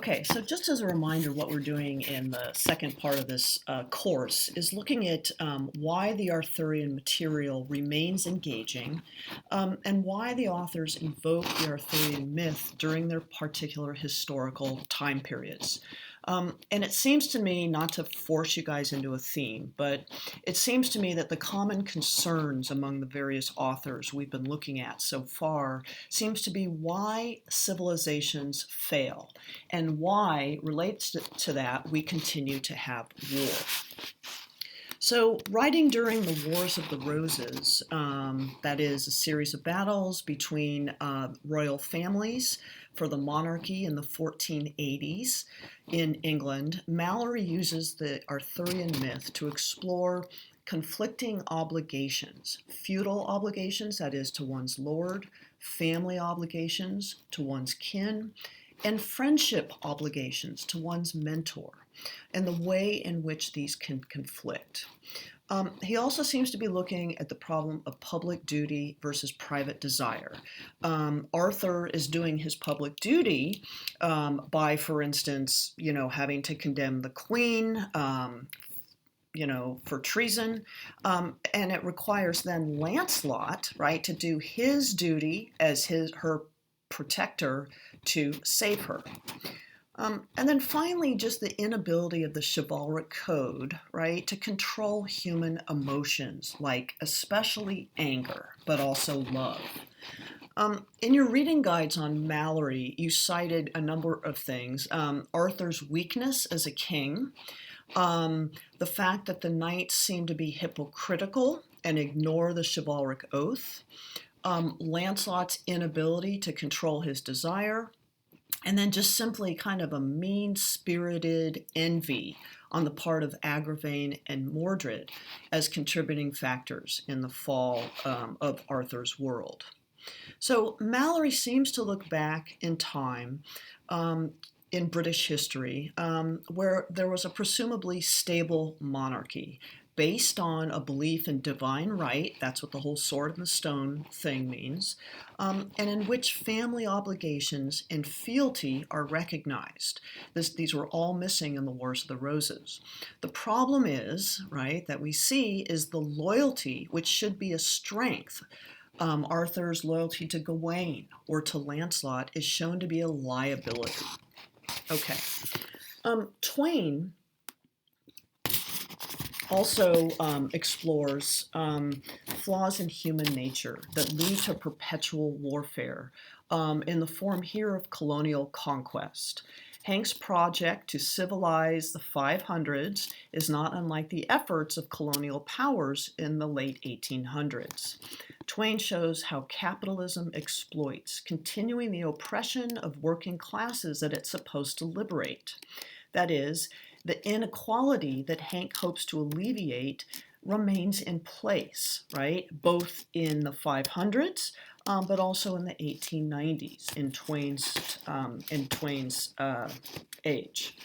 Okay, so just as a reminder, what we're doing in the second part of this course is looking at why the Arthurian material remains engaging and why the authors invoke the Arthurian myth during their particular historical time periods. And it seems to me, not to force you guys into a theme, but it seems to me that the common concerns among the various authors we've been looking at so far seems to be why civilizations fail and why relates to that we continue to have war. So, writing during the Wars of the Roses, that is a series of battles between royal families for the monarchy in the 1480s in England, Mallory uses the Arthurian myth to explore conflicting obligations, feudal obligations, that is, to one's lord, family obligations to one's kin, and friendship obligations to one's mentor, and the way in which these can conflict. He also seems to be looking at the problem of public duty versus private desire. Arthur is doing his public duty by, for instance, having to condemn the queen, for treason. And it requires then Lancelot, right, to do his duty as her protector to save her. And then finally, just the inability of the chivalric code, right, to control human emotions, like especially anger, but also love. In your reading guides on Mallory, you cited a number of things. Arthur's weakness as a king, the fact that the knights seem to be hypocritical and ignore the chivalric oath, Lancelot's inability to control his desire, and then just simply kind of a mean-spirited envy on the part of Agravain and Mordred as contributing factors in the fall of Arthur's world. So Mallory seems to look back in time in British history where there was a presumably stable monarchy based on a belief in divine right, that's what the whole sword and the stone thing means, and in which family obligations and fealty are recognized. These were all missing in the Wars of the Roses. The problem is, right, that we see is the loyalty, which should be a strength. Arthur's loyalty to Gawain or to Lancelot is shown to be a liability. Okay. Twain also explores flaws in human nature that lead to perpetual warfare in the form here of colonial conquest. Hank's project to civilize the 500s is not unlike the efforts of colonial powers in the late 1800s. Twain shows how capitalism exploits, continuing the oppression of working classes that it's supposed to liberate. That is, the inequality that Hank hopes to alleviate remains in place, right? Both in the 500s, but also in the 1890s in Twain's age.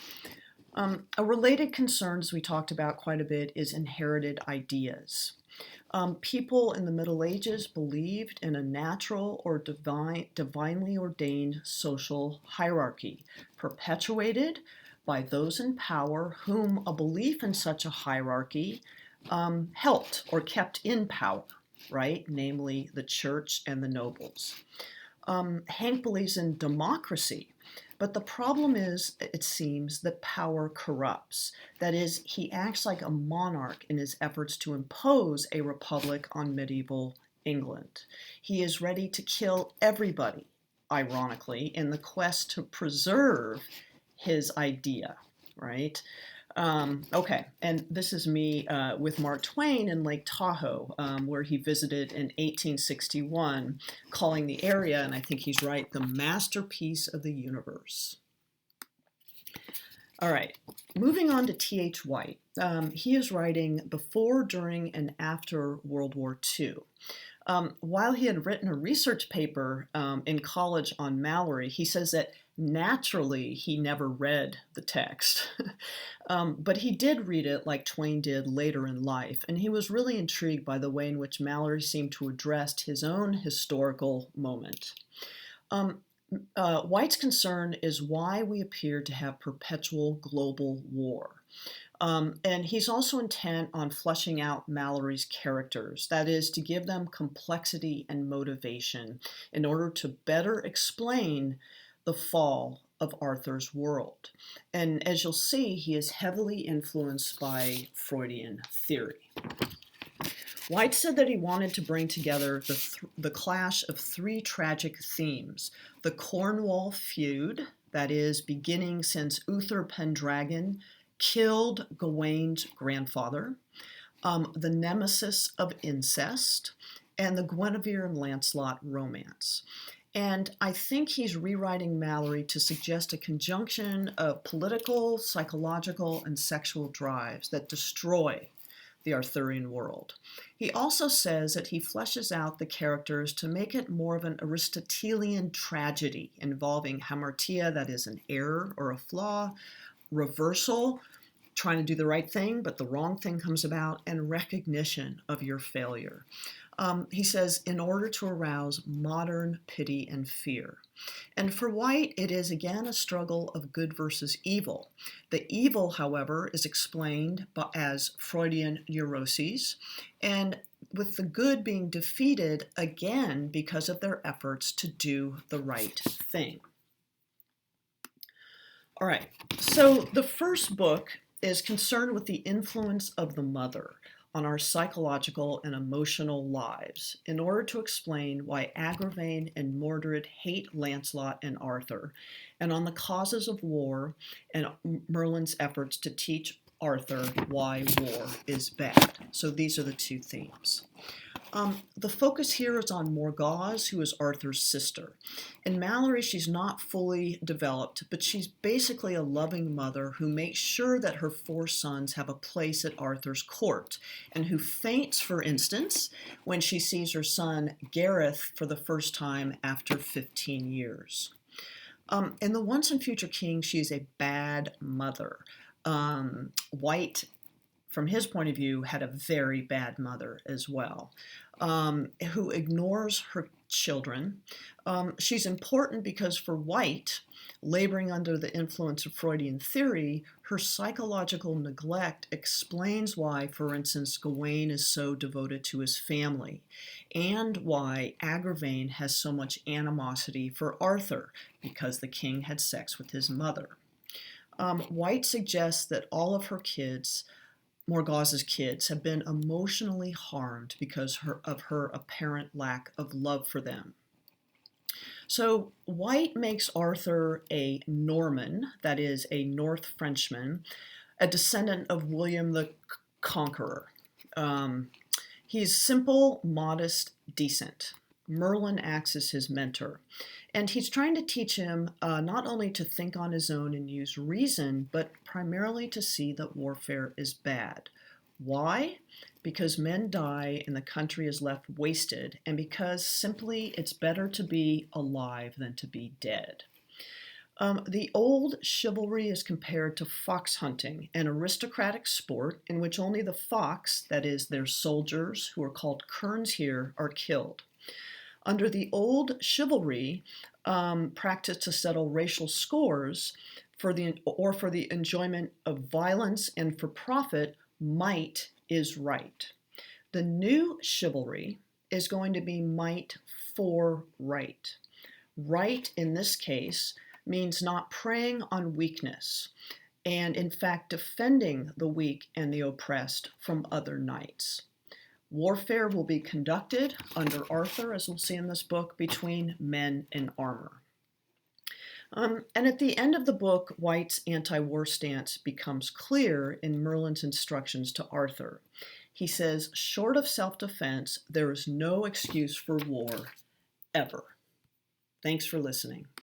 A related concern, as we talked about quite a bit, is inherited ideas. People in the Middle Ages believed in a natural or divinely ordained social hierarchy, perpetuated by those in power whom a belief in such a hierarchy helped or kept in power, right? Namely, the church and the nobles. Hank believes in democracy, but the problem is, it seems, that power corrupts. That is, he acts like a monarch in his efforts to impose a republic on medieval England. He is ready to kill everybody, ironically, in the quest to preserve his idea, right? Okay, and this is me with Mark Twain in Lake Tahoe, where he visited in 1861, calling the area, and I think he's right, the masterpiece of the universe. All right, moving on to T.H. White. He is writing before, during, and after World War II. While he had written a research paper in college on Mallory, he says that naturally he never read the text. But he did read it like Twain did later in life, and he was really intrigued by the way in which Mallory seemed to address his own historical moment. White's concern is why we appear to have perpetual global war. And he's also intent on fleshing out Mallory's characters, that is, to give them complexity and motivation in order to better explain the fall of Arthur's world. And as you'll see, he is heavily influenced by Freudian theory. White said that he wanted to bring together the clash of three tragic themes: the Cornwall feud, that is, beginning since Uther Pendragon killed Gawain's grandfather, the nemesis of incest, and the Guinevere and Lancelot romance. And I think he's rewriting Malory to suggest a conjunction of political, psychological, and sexual drives that destroy the Arthurian world. He also says that he fleshes out the characters to make it more of an Aristotelian tragedy involving hamartia, that is an error or a flaw, reversal, trying to do the right thing, but the wrong thing comes about, and recognition of your failure. He says, in order to arouse modern pity and fear. And for White, it is again a struggle of good versus evil. The evil, however, is explained as Freudian neuroses, and with the good being defeated again because of their efforts to do the right thing. All right, so the first book is concerned with the influence of the mother on our psychological and emotional lives in order to explain why Agravain and Mordred hate Lancelot and Arthur, and on the causes of war and Merlin's efforts to teach Arthur why war is bad. So these are the two themes. The focus here is on Morgause, who is Arthur's sister. In Malory, she's not fully developed, but she's basically a loving mother who makes sure that her four sons have a place at Arthur's court, and who faints, for instance, when she sees her son Gareth for the first time after 15 years. In The Once and Future King, she is a bad mother. White, from his point of view, had a very bad mother as well, who ignores her children. She's important because for White, laboring under the influence of Freudian theory, her psychological neglect explains why, for instance, Gawain is so devoted to his family, and why Agravain has so much animosity for Arthur, because the king had sex with his mother. White suggests that all of her kids, Morgause's kids, have been emotionally harmed because of her apparent lack of love for them. So White makes Arthur a Norman, that is, a North Frenchman, a descendant of William the Conqueror. He's simple, modest, decent. Merlin acts as his mentor. And he's trying to teach him not only to think on his own and use reason, but primarily to see that warfare is bad. Why? Because men die and the country is left wasted, and because simply it's better to be alive than to be dead. The old chivalry is compared to fox hunting, an aristocratic sport in which only the fox, that is, their soldiers, who are called kerns here, are killed. Under the old chivalry, practiced to settle racial scores for the enjoyment of violence and for profit, might is right. The new chivalry is going to be might for right. Right, in this case, means not preying on weakness, and in fact defending the weak and the oppressed from other knights. Warfare will be conducted under Arthur, as we'll see in this book, between men in armor. And at the end of the book, White's anti-war stance becomes clear in Merlin's instructions to Arthur. He says, short of self-defense, there is no excuse for war, ever. Thanks for listening.